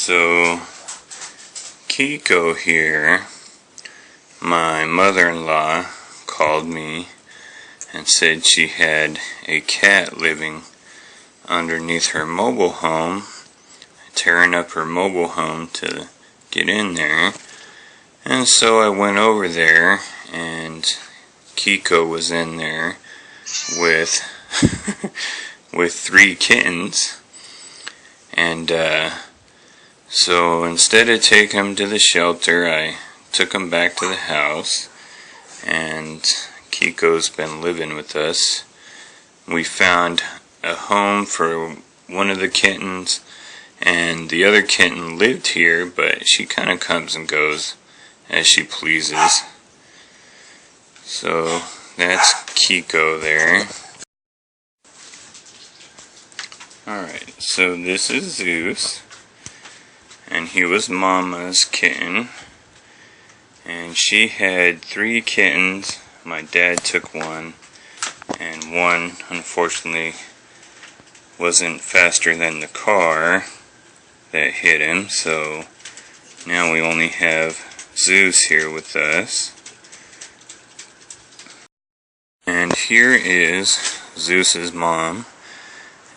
So, Kiko here, my mother-in-law, called me and said she had a cat living underneath her mobile home, tearing up her mobile home to get in there. And so I went over there, and Kiko was in there with with 3 kittens. And so instead of taking them to the shelter, I took them back to the house, and Kiko's been living with us. We found a home for one of the kittens, and the other kitten lived here, but she kind of comes and goes as she pleases. So that's Kiko there. Alright, so this is Zeus, and he was Mama's kitten, and she had 3 kittens. My dad took one, and one unfortunately wasn't faster than the car that hit him, so now we only have Zeus here with us. And here is Zeus's mom,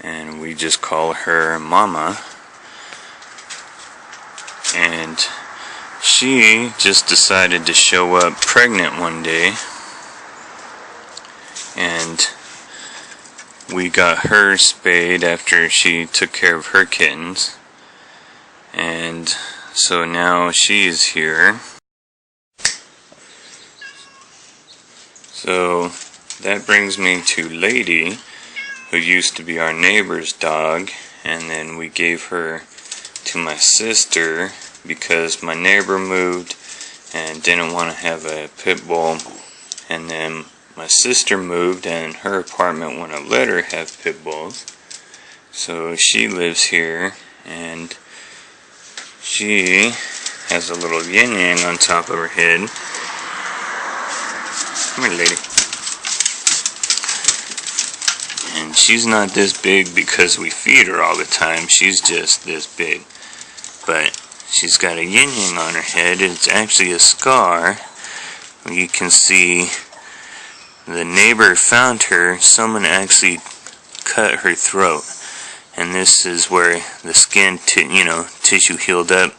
and we just call her Mama. And she just decided to show up pregnant one day, and we got her spayed after she took care of her kittens, and so now she is here. So that brings me to Lady, who used to be our neighbor's dog, and then we gave her to my sister because my neighbor moved and didn't want to have a pit bull, and then my sister moved and her apartment wouldn't let her have pit bulls, so she lives here, and she has a little yin yang on top of her head. Come here, Lady. And she's not this big because we feed her all the time. She's just this big. But she's got a yin yang on her head. It's actually a scar. You can see the neighbor found her. Someone actually cut her throat. And this is where the skin tissue healed up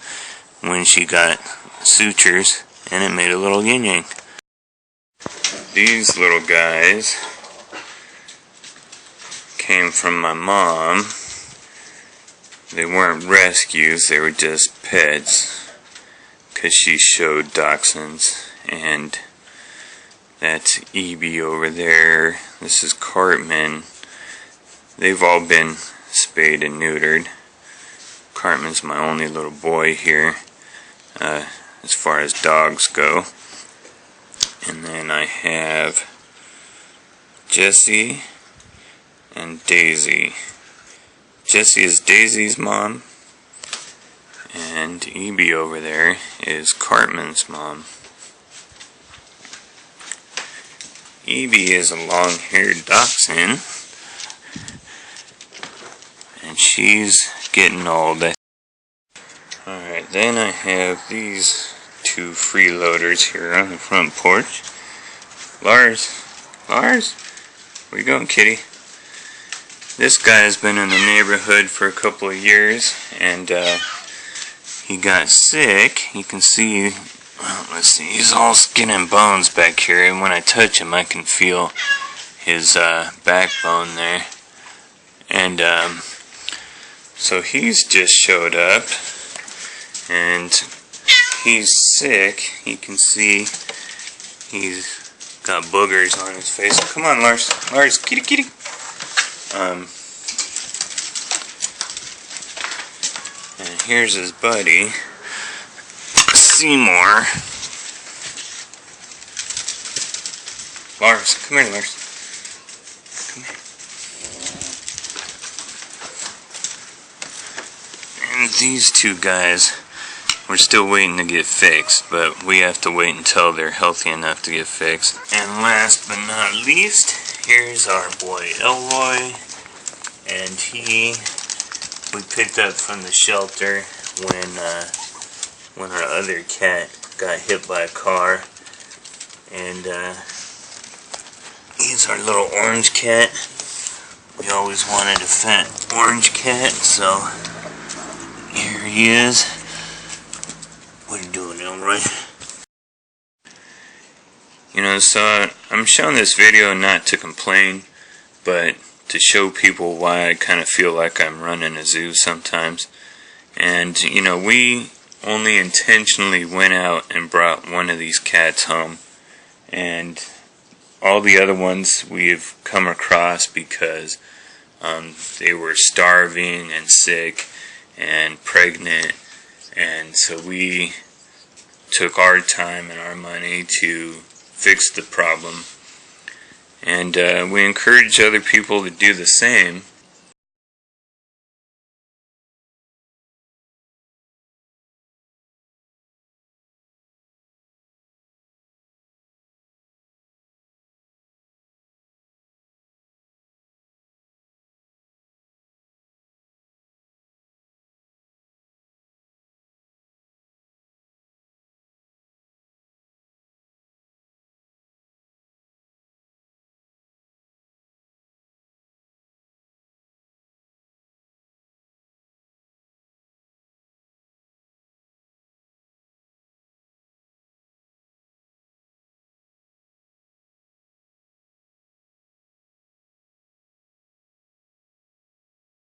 when she got sutures, and it made a little yin yang. These little guys came from my mom. They weren't rescues, they were just pets, because she showed dachshunds. And that's Evie over there. This is Cartman. They've all been spayed and neutered. Cartman's my only little boy here, as far as dogs go. And then I have Jessie and Daisy. Jessie is Daisy's mom, and Evie over there is Cartman's mom. Evie is a long-haired dachshund, and she's getting old. Alright, then I have these 2 freeloaders here on the front porch. Lars, where you going, kitty? This guy has been in the neighborhood for a couple of years, and he got sick. You can see, let's see, he's all skin and bones back here, and when I touch him I can feel his backbone there. And so he's just showed up, and he's sick. You can see he's got boogers on his face. Come on, Lars, kitty. And here's his buddy, Seymour. Lars, come here, Lars. Come here. And these 2 guys, we're still waiting to get fixed, but we have to wait until they're healthy enough to get fixed. And last but not least, here's our boy Elroy, and we picked up from the shelter. when our other cat got hit by a car. And he's our little orange cat. We always wanted a fat orange cat, so here he is. What are you doing, Elroy? You know, so I'm showing this video not to complain, but to show people why I kind of feel like I'm running a zoo sometimes. And, you know, we only intentionally went out and brought one of these cats home. And all the other ones we've come across because they were starving and sick and pregnant. And so we took our time and our money to fix the problem. And we encourage other people to do the same.